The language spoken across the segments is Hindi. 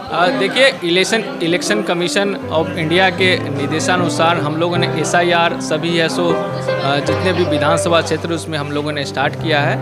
देखिए, इलेक्शन कमीशन ऑफ इंडिया के निर्देशानुसार हम लोगों ने एसआईआर सभी है सो जितने भी विधानसभा क्षेत्र उसमें हम लोगों ने स्टार्ट किया है।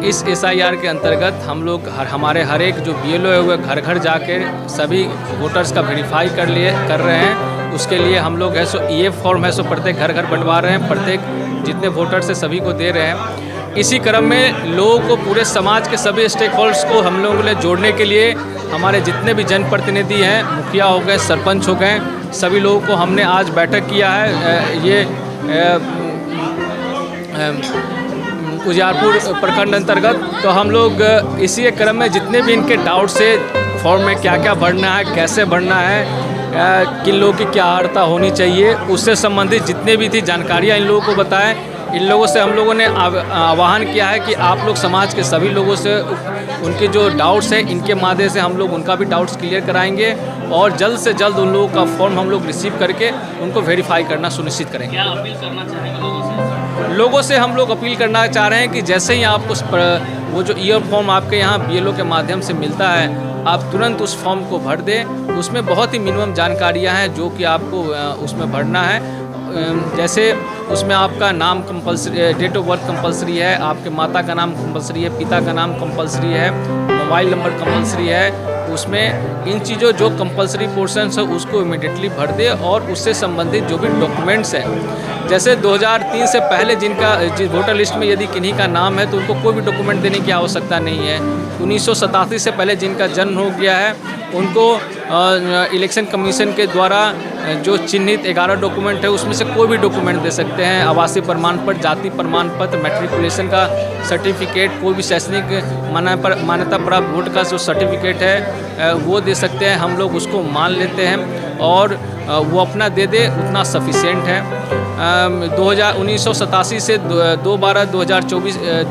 इस एसआईआर के अंतर्गत हम लोग हर एक जो बीएलओ है वो घर घर जाकर सभी वोटर्स का वेरीफाई कर रहे हैं। उसके लिए हम लोग है सो ईएफ फॉर्म है सो प्रत्येक घर घर बंटवा रहे हैं, प्रत्येक जितने वोटर्स है सभी को दे रहे हैं। इसी क्रम में लोगों को, पूरे समाज के सभी स्टेक होल्डर्स को हम लोगों ने जोड़ने के लिए हमारे जितने भी जनप्रतिनिधि हैं, मुखिया हो गए, सरपंच हो गए, सभी लोगों को हमने आज बैठक किया है। ये उजियारपुर प्रखंड अंतर्गत तो हम लोग इसी क्रम में जितने भी इनके डाउट्स है, फॉर्म में क्या क्या भरना है, कैसे भरना है, किन लोगों की क्या अर्हता होनी चाहिए, उससे संबंधित जितने भी थी जानकारियाँ इन लोगों को बताएं। इन लोगों से हम लोगों ने आह्वान किया है कि आप लोग समाज के सभी लोगों से उनके जो डाउट्स हैं इनके माध्यम से हम लोग उनका भी डाउट्स क्लियर कराएंगे और जल्द से जल्द उन लोगों का फॉर्म हम लोग रिसीव करके उनको वेरीफाई करना सुनिश्चित करेंगे। क्या अपील करना चाहेंगे लोगों से? लोगों से हम लोग अपील करना चाह रहे हैं कि जैसे ही आपको वो जो ईयर फॉर्म आपके यहाँ बीएलओ के माध्यम से मिलता है, आप तुरंत उस फॉर्म को भर दें। उसमें बहुत ही मिनिमम जानकारियाँ हैं जो कि आपको उसमें भरना है। जैसे उसमें आपका नाम compulsory, date of birth compulsory है, आपके माता का नाम कंपलसरी है, पिता का नाम कंपलसरी है, मोबाइल नंबर कंपलसरी है। उसमें इन चीज़ों जो कंपलसरी पोर्शंस है उसको इमीडिएटली भर दे और उससे संबंधित जो भी डॉक्यूमेंट्स हैं, जैसे 2003 से पहले जिनका वोटर लिस्ट में यदि किन्हीं का नाम है तो उनको कोई भी डॉक्यूमेंट देने की आवश्यकता नहीं है। 1987 से पहले जिनका जन्म हो गया है उनको इलेक्शन कमीशन के द्वारा जो चिन्हित 11 डॉक्यूमेंट है उसमें से कोई भी डॉक्यूमेंट दे सकते हैं। आवासीय प्रमाण पत्र, जाति प्रमाण पत्र, मैट्रिकुलेशन का सर्टिफिकेट, कोई भी शैक्षणिक मान्यता प्राप्त बोर्ड का जो सर्टिफिकेट है वो दे सकते हैं। हम लोग उसको मान लेते हैं और वो अपना दे दे उतना सफिशिएंट है। 1987 से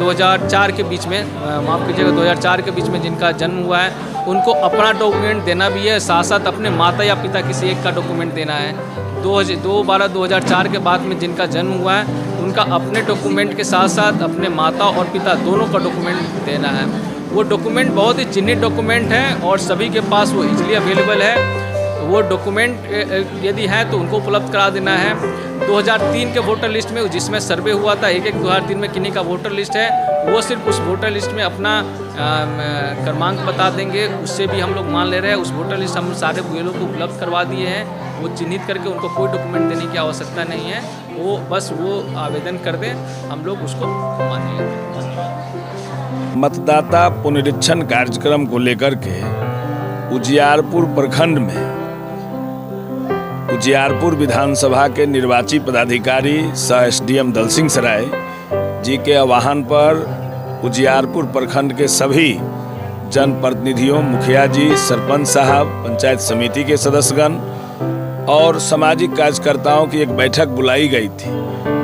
2004 के बीच में, माफ़ कीजिएगा, 2004 के बीच में जिनका जन्म हुआ है उनको अपना डॉक्यूमेंट देना भी है, साथ साथ अपने माता या पिता किसी एक का डॉक्यूमेंट देना है। 2004 के बाद में जिनका जन्म हुआ है उनका अपने डॉक्यूमेंट के साथ साथ अपने माता और पिता दोनों का डॉक्यूमेंट देना है। वो डॉक्यूमेंट बहुत ही चिन्हित डॉक्यूमेंट है और सभी के पास वो इजीली अवेलेबल है। वो डॉक्यूमेंट यदि है तो उनको उपलब्ध करा देना है। 2003 के वोटर लिस्ट में जिसमें सर्वे हुआ था, 2003 में किन्हीं का वोटर लिस्ट है, वो सिर्फ उस वोटर लिस्ट में अपना क्रमांक बता देंगे, उससे भी हम लोग मान ले रहे हैं। उस वोटर लिस्ट हम सारे बीएलओ को उपलब्ध करवा दिए हैं। वो चिन्हित करके उनको कोई डॉक्यूमेंट देने की आवश्यकता नहीं है, वो बस वो आवेदन कर दें, हम लोग उसको मान लेते हैं। मतदाता पुनरीक्षण कार्यक्रम को लेकर के उजियारपुर प्रखंड में उजियारपुर विधानसभा के निर्वाची पदाधिकारी सह एसडीएम दलसिंह सराय जी के आह्वान पर उजियारपुर प्रखंड के सभी जनप्रतिनिधियों, मुखिया जी, सरपंच साहब, पंचायत समिति के सदस्यगण और सामाजिक कार्यकर्ताओं की एक बैठक बुलाई गई थी।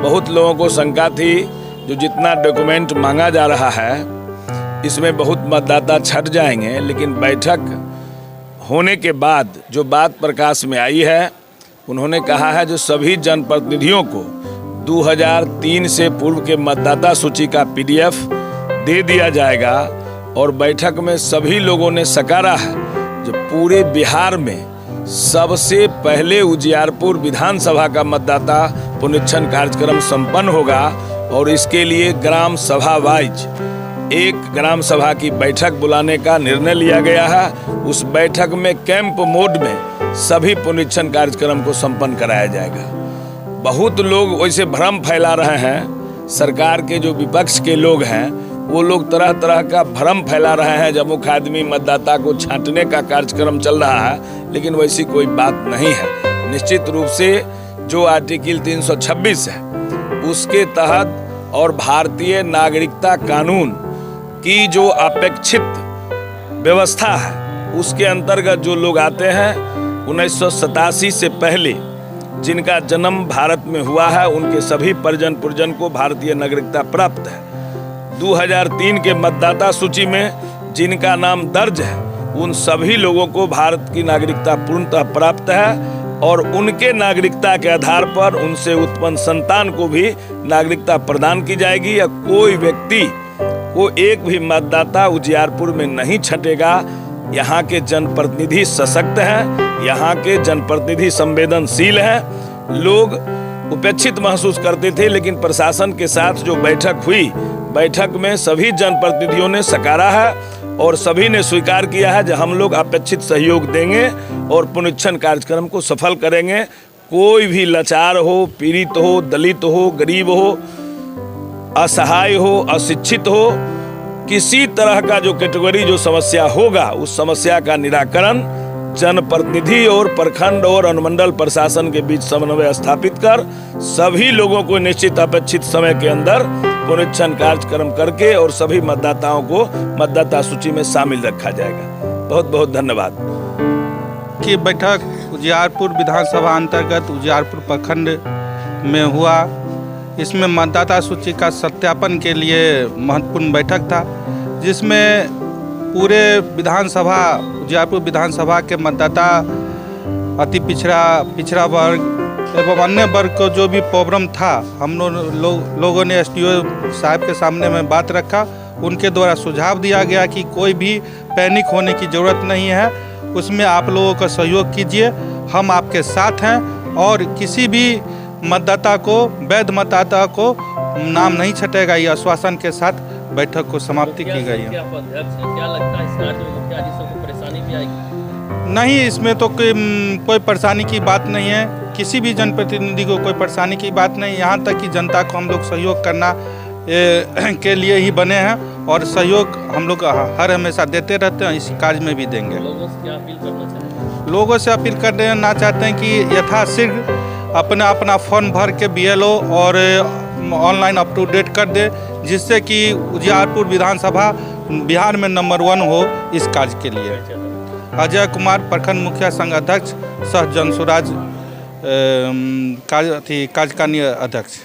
बहुत लोगों को शंका थी जो जितना डॉक्यूमेंट मांगा जा रहा है इसमें बहुत मतदाता छट जाएंगे, लेकिन बैठक होने के बाद जो बात प्रकाश में आई है, उन्होंने कहा है जो सभी जनप्रतिनिधियों को 2003 से पूर्व के मतदाता सूची का पीडीएफ दे दिया जाएगा। और बैठक में सभी लोगों ने सकारा है जो पूरे बिहार में सबसे पहले उजियारपुर विधानसभा का मतदाता पुनरीक्षण कार्यक्रम संपन्न होगा और इसके लिए ग्राम सभा वाइज एक ग्राम सभा की बैठक बुलाने का निर्णय लिया गया है। उस बैठक में कैंप मोड में सभी पुनरीक्षण कार्यक्रम को संपन्न कराया जाएगा। बहुत लोग वैसे भ्रम फैला रहे हैं, सरकार के जो विपक्ष के लोग हैं वो लोग तरह तरह का भ्रम फैला रहे हैं। जमुख आदमी मतदाता को छांटने का कार्यक्रम चल रहा है, लेकिन वैसी कोई बात नहीं है। निश्चित रूप से जो आर्टिकल 326 है उसके तहत और भारतीय नागरिकता कानून की जो अपेक्षित व्यवस्था है उसके अंतर्गत जो लोग आते हैं 1987 से पहले जिनका जन्म भारत में हुआ है उनके सभी परिजन पुरजन को भारतीय नागरिकता प्राप्त है। 2003 के मतदाता सूची में जिनका नाम दर्ज है उन सभी लोगों को भारत की नागरिकता पूर्णतः प्राप्त है और उनके नागरिकता के आधार पर उनसे उत्पन्न संतान को भी नागरिकता प्रदान की जाएगी। या कोई व्यक्ति को एक भी मतदाता उजियारपुर में नहीं छटेगा यहाँ के जनप्रतिनिधि सशक्त हैं, यहाँ के जनप्रतिनिधि संवेदनशील हैं। लोग उपेक्षित महसूस करते थे, लेकिन प्रशासन के साथ जो बैठक हुई, बैठक में सभी जनप्रतिनिधियों ने सकारा है और सभी ने स्वीकार किया है कि हम लोग अपेक्षित सहयोग देंगे और पुनरीक्षण कार्यक्रम को सफल करेंगे। कोई भी लाचार हो, पीड़ित हो, दलित हो, गरीब हो, असहाय हो, अशिक्षित हो, किसी तरह का जो कैटेगरी जो समस्या होगा, उस समस्या का निराकरण जनप्रतिनिधि और प्रखंड और अनुमंडल प्रशासन के बीच समन्वय स्थापित कर सभी लोगों को निश्चित अपेक्षित समय के अंदर पुनरीक्षण कार्यक्रम करके और सभी मतदाताओं को मतदाता सूची में शामिल रखा जाएगा। बहुत बहुत धन्यवाद। की बैठक उजियारपुर विधानसभा अंतर्गत उजियारपुर प्रखंड में हुआ। इसमें मतदाता सूची का सत्यापन के लिए महत्वपूर्ण बैठक था, जिसमें पूरे विधानसभा उजियारपुर विधानसभा के मतदाता अति पिछड़ा वर्ग एवं अन्य वर्ग को जो भी प्रॉब्लम था, हम लोगों ने एसडीओ साहब के सामने में बात रखा। उनके द्वारा सुझाव दिया गया कि कोई भी पैनिक होने की ज़रूरत नहीं है, उसमें आप लोगों का सहयोग कीजिए, हम आपके साथ हैं और किसी भी मतदाता को, वैध मतदाता को नाम नहीं छटेगा। ये आश्वासन के साथ बैठक को समाप्ति की गई है। क्या लगता है इस कार्य में मुखिया जी सबको परेशानी भी आएगी? नहीं, इसमें तो कोई परेशानी की बात नहीं है, किसी भी जनप्रतिनिधि को कोई परेशानी की बात नहीं। यहाँ तक कि जनता को हम लोग सहयोग करना के लिए ही बने हैं और सहयोग हम लोग हर हमेशा देते रहते हैं, इस कार्य में भी देंगे। लोगों से क्या अपील करना चाहेंगे? लोगों से अपील करना चाहते हैं कि यथाशीघ्र अपना फॉर्म भर के BLO और ऑनलाइन अप टू डेट कर दे, जिससे कि उजियारपुर विधानसभा बिहार में नंबर 1 हो इस कार्य के लिए। अजय कुमार, प्रखंड मुखिया संघ अध्यक्ष सह जनसुराज कार्यकारिणी अध्यक्ष।